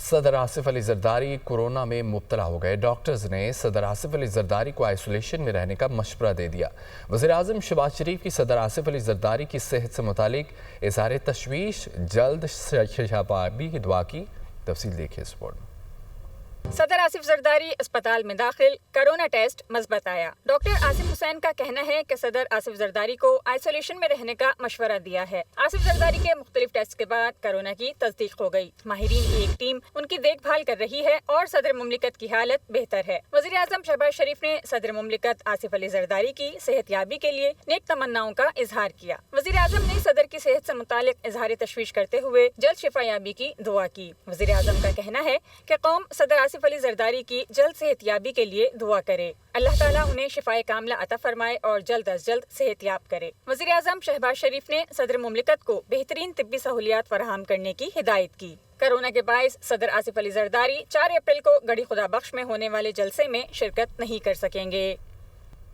صدر آصف علی زرداری کورونا میں مبتلا ہو گئے۔ ڈاکٹرز نے صدر آصف علی زرداری کو آئسولیشن میں رہنے کا مشورہ دے دیا۔ وزیر اعظم شہباز شریف کی صدر آصف علی زرداری کی صحت سے متعلق اظہار تشویش، جلد شفایابی کی دعا کی۔ تفصیل دیکھیے اس رپورٹ میں۔ صدر آصف زرداری اسپتال میں داخل، کرونا ٹیسٹ مثبت آیا۔ ڈاکٹر آصف حسین کا کہنا ہے کہ صدر آصف زرداری کو آئسولیشن میں رہنے کا مشورہ دیا ہے۔ آصف زرداری کے مختلف ٹیسٹ کے بعد کرونا کی تصدیق ہو گئی۔ ماہرین کی ایک ٹیم ان کی دیکھ بھال کر رہی ہے اور صدر مملکت کی حالت بہتر ہے۔ وزیر اعظم شہباز شریف نے صدر مملکت آصف علی زرداری کی صحت یابی کے لیے نیک تمناؤں کا اظہار کیا۔ وزیر اعظم نے صدر کی صحت سے متعلق اظہار تشویش کرتے ہوئے جلد شفا یابی کی دعا کی۔ وزیر اعظم کا کہنا ہے کہ قوم صدر آصف علی زرداری کی جلد صحت یابی کے لیے دعا کرے۔ اللہ تعالیٰ انہیں شفائے کاملہ عطا فرمائے اور جلد از جلد صحت یاب کرے۔ وزیر اعظم شہباز شریف نے صدر مملکت کو بہترین طبی سہولیات فراہم کرنے کی ہدایت کی۔ کرونا کے باعث صدر آصف علی زرداری 4 اپریل کو گڑھی خدا بخش میں ہونے والے جلسے میں شرکت نہیں کر سکیں گے۔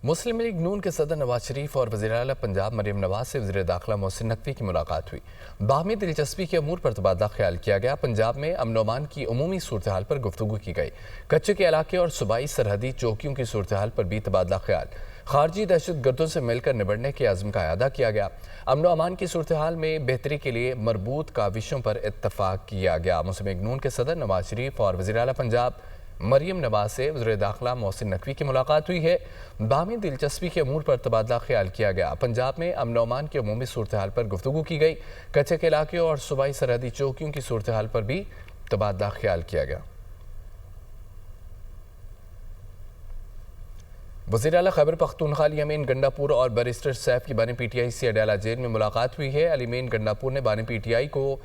مسلم لیگ نون کے صدر نواز شریف اور وزیر اعلیٰ پنجاب مریم نواز سے وزیر داخلہ محسن نقوی کی ملاقات ہوئی۔ باہمی دلچسپی کے امور پر تبادلہ خیال کیا گیا۔ پنجاب میں امن و امان کی عمومی صورتحال پر گفتگو کی گئی۔ کچے کے علاقے اور صوبائی سرحدی چوکیوں کی صورتحال پر بھی تبادلہ خیال۔ خارجی دہشت گردوں سے مل کر نبڑنے کے عزم کا اعادہ کیا گیا۔ امن و امان کی صورتحال میں بہتری کے لیے مربوط کاوشوں پر اتفاق کیا گیا۔ مسلم لیگ نون کے صدر نواز شریف اور وزیر اعلیٰ پنجاب مریم نواز سے وزیر داخلہ محسن نقوی کی ملاقات ہوئی ہے۔ باہمی دلچسپی کے امور پر تبادلہ خیال کیا گیا۔ پنجاب میں امن و امان کی عمومی صورتحال پر گفتگو کی گئی۔ کچے کے علاقے اور صوبائی سرحدی چوکیوں کی صورتحال پر بھی تبادلہ خیال کیا گیا۔ وزیر اعلیٰ خیبر پختونخوا علی امین گنڈا پور اور بیرسٹر سیف کی بانی پی ٹی آئی سے اڈیالہ جیل میں ملاقات ہوئی ہے۔ علی امین گنڈا پور نے بانی پی ٹی آئی کو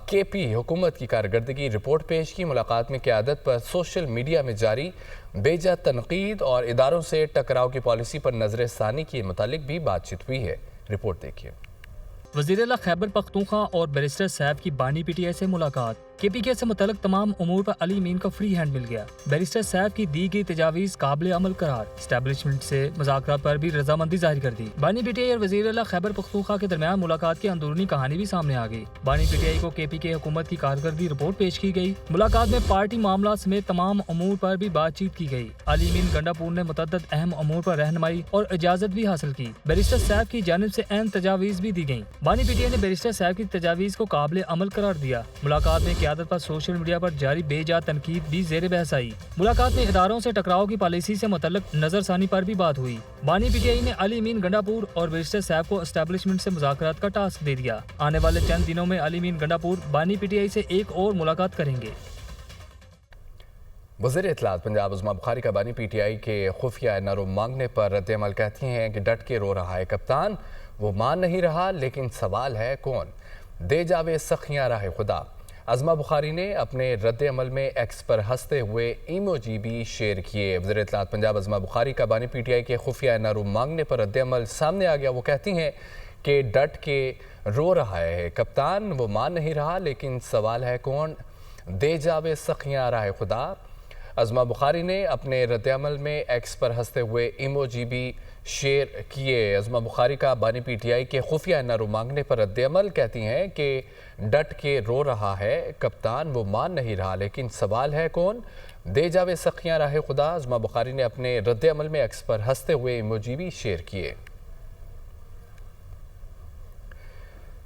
کے پی حکومت کی کارکردگی رپورٹ پیش کی۔ ملاقات میں قیادت پر سوشل میڈیا میں جاری بے جا تنقید اور اداروں سے ٹکراؤ کی پالیسی پر نظر ثانی کے متعلق بھی بات چیت ہوئی ہے۔ رپورٹ دیکھیے۔ وزیر اعلیٰ خیبر پختونخوا اور بیرسٹر سیف کی بانی پی ٹی آئی سے ملاقات۔ کے پی کے سے متعلق تمام امور پر علی امین کا فری ہینڈ مل گیا۔ بیرسٹر سیف کی دی گئی تجاویز قابل عمل قرار۔ اسٹیبلشمنٹ سے مذاکرات پر بھی رضامندی ظاہر کر دی۔ بانی پی ٹی آئی اور وزیر اعلیٰ خیبر پختونخوا کے درمیان ملاقات کی اندرونی کہانی بھی سامنے آ گئی۔ بانی پی ٹی آئی کو کے پی کے حکومت کی کارکردگی رپورٹ پیش کی گئی۔ ملاقات میں پارٹی معاملات سمیت تمام امور پر بھی بات چیت کی گئی۔ علی امین گنڈا پور نے متعدد اہم امور پر رہنمائی اور اجازت بھی حاصل کی۔ بیرسٹر سیف کی جانب سے اہم تجاویز بھی دی گئیں۔ بانی پی ٹی آئی نے بیرسٹر سیف کی تجاویز کو قابل عمل قرار دیا۔ ملاقات میں قیادت پر سوشل میڈیا پر جاری بے جا تنقید بھی زیر بحث آئی۔ ملاقات میں اداروں سے ٹکراؤ کی پالیسی سے متعلق نظر ثانی پر بھی بات ہوئی۔ بانی پی ٹی آئی نے علی امین گنڈا پور اور بیرسٹر سیف کو اسٹیبلشمنٹ سے مذاکرات کا ٹاسک دے دیا۔ آنے والے چند دنوں میں علی امین گنڈا پور بانی پی ٹی آئی سے ایک اور ملاقات کریں گے۔ وزیر اطلاعات پنجاب عظمیٰ بخاری کا بانی پی ٹی آئی کے خفیہ نرو مانگنے پر رد عمل کہتی ہیں کہ ڈٹ کے رو رہا ہے کپتان، وہ مان نہیں رہا لیکن سوال ہے کون، دے جاوے سخیاں راہ خدا۔ عظمیٰ بخاری نے اپنے رد عمل میں ایکس پر ہنستے ہوئے ایموجی بھی شیئر کیے۔ وزیر اطلاعات پنجاب عظمیٰ بخاری کا بانی پی ٹی آئی کے خفیہ نرو مانگنے پر رد عمل سامنے آ گیا۔ وہ کہتی ہیں کہ ڈٹ کے رو رہا ہے کپتان، وہ مان نہیں رہا لیکن سوال ہے کون، دے جاوے سخیاں راہ خدا۔ عظمیٰ بخاری نے اپنے رد عمل میں ایکس پر ہنستے ہوئے ایموجی بھی شیئر کیے۔ عظمیٰ بخاری کا بانی پی ٹی آئی کے خفیہ نرو مانگنے پر رد عمل کہتی ہیں کہ ڈٹ کے رو رہا ہے کپتان، وہ مان نہیں رہا لیکن سوال ہے کون، دے جاوے سخیاں راہ خدا۔ عظمیٰ بخاری نے اپنے رد عمل میں ایکس پر ہنستے ہوئے ایموجی بھی شیئر کیے۔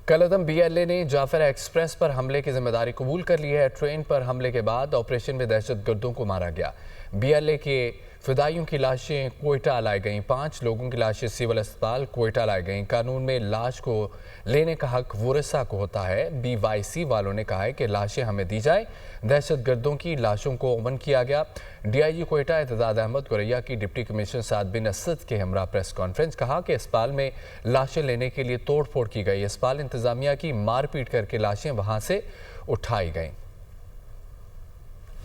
کالعدم بی ایل اے نے جعفر ایکسپریس پر حملے کی ذمہ داری قبول کر لی ہے۔ ٹرین پر حملے کے بعد آپریشن میں دہشت گردوں کو مارا گیا۔ بی ایل اے کے فدائیوں کی لاشیں کوئٹہ لائی گئیں۔ 5 لوگوں کی لاشیں سول اسپتال کوئٹہ لائی گئیں۔ قانون میں لاش کو لینے کا حق ورثاء کو ہوتا ہے۔ بی وائی سی والوں نے کہا ہے کہ لاشیں ہمیں دی جائیں۔ دہشت گردوں کی لاشوں کو امن کیا گیا۔ ڈی آئی جی کوئٹہ اعتداد احمد گوریا کی ڈپٹی کمشنر سعد بن اسد کے ہمراہ پریس کانفرنس کہا کہ اسپتال میں لاشیں لینے کے لیے توڑ پھوڑ کی گئی۔ اسپتال انتظامیہ کی مار پیٹ کر کے لاشیں وہاں سے اٹھائی گئیں۔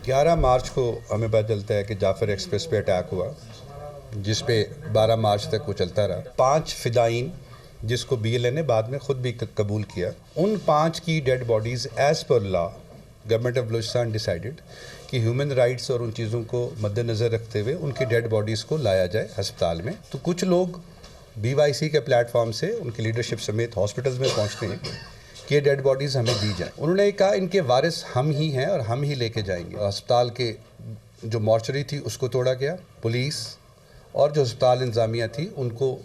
11 مارچ کو ہمیں پتہ چلتا ہے کہ جعفر ایکسپریس پہ اٹیک ہوا، جس پہ 12 مارچ تک وہ چلتا رہا۔ 5 فدائین جس کو بی ایل اے نے بعد میں خود بھی قبول کیا، ان 5 کی dead bodies as per law government of Balochistan decided کہ ہیومن رائٹس اور ان چیزوں کو مد نظر رکھتے ہوئے ان کی ڈیڈ باڈیز کو لایا جائے ہسپتال میں۔ تو کچھ لوگ بی وائی سی کے پلیٹ فارم سے ان کی لیڈرشپ سمیت ہاسپٹلز میں پہنچتے ہیں کہ یہ ڈیڈ باڈیز ہمیں دی جائیں. انہوں نے کہا ان کے وارث ہم ہی ہیں اور ہم ہی لے کے جائیں گے. ہسپتال کے جو مارچری تھی اس کو توڑا گیا. پولیس اور جو ہسپتال انتظامیہ تھی ان کو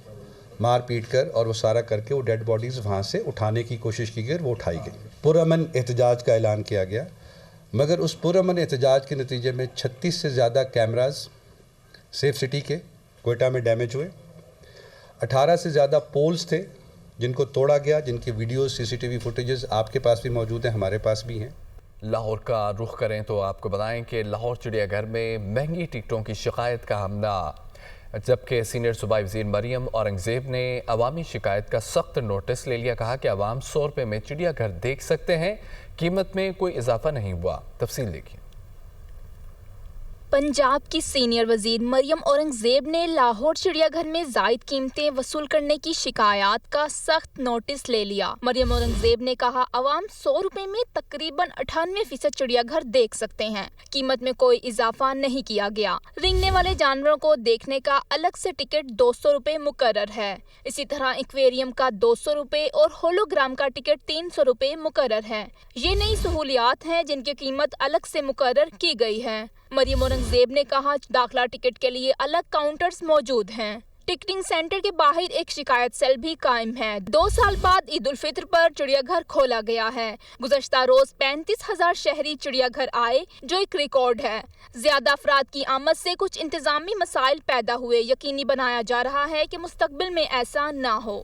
مار پیٹ کر اور وہ سارا کر کے وہ ڈیڈ باڈیز وہاں سے اٹھانے کی کوشش کی گئی اور وہ اٹھائی گئی. پرامن احتجاج کا اعلان کیا گیا، مگر اس پرامن احتجاج کے نتیجے میں 36 سے زیادہ کیمراز سیف سٹی کے کوئٹہ میں ڈیمیج ہوئے. 18 سے زیادہ پولز تھے جن کو توڑا گیا، جن کی ویڈیوز CCTV فوٹیجز آپ کے پاس بھی موجود ہیں، ہمارے پاس بھی ہیں. لاہور کا رخ کریں تو آپ کو بتائیں کہ لاہور چڑیا گھر میں مہنگی ٹکٹوں کی شکایت کا حملہ، جبکہ سینئر صوبائی وزیر مریم اورنگزیب نے عوامی شکایت کا سخت نوٹس لے لیا. کہا کہ عوام 100 روپے میں چڑیا گھر دیکھ سکتے ہیں، قیمت میں کوئی اضافہ نہیں ہوا. تفصیل دیکھیں. پنجاب کی سینئر وزیر مریم اورنگزیب نے لاہور چڑیا گھر میں زائد قیمتیں وصول کرنے کی شکایات کا سخت نوٹس لے لیا. مریم اورنگزیب نے کہا عوام 100 روپے میں تقریباً 98% چڑیا گھر دیکھ سکتے ہیں، قیمت میں کوئی اضافہ نہیں کیا گیا. رینگنے والے جانوروں کو دیکھنے کا الگ سے ٹکٹ 200 روپے مقرر ہے. اسی طرح ایکویریم کا 200 روپے اور ہولوگرام کا ٹکٹ 300 روپے مقرر ہے. یہ نئی سہولیات ہیں جن کی قیمت الگ سے مقرر کی گئی ہے. مریم اورنگزیب نے کہا داخلہ ٹکٹ کے لیے الگ کاؤنٹرز موجود ہیں. ٹکٹنگ سینٹر کے باہر ایک شکایت سیل بھی قائم ہے. 2 سال بعد عید الفطر پر چڑیا گھر کھولا گیا ہے. گزشتہ روز 35,000 شہری چڑیا گھر آئے، جو ایک ریکارڈ ہے. زیادہ افراد کی آمد سے کچھ انتظامی مسائل پیدا ہوئے. یقینی بنایا جا رہا ہے کہ مستقبل میں ایسا نہ ہو.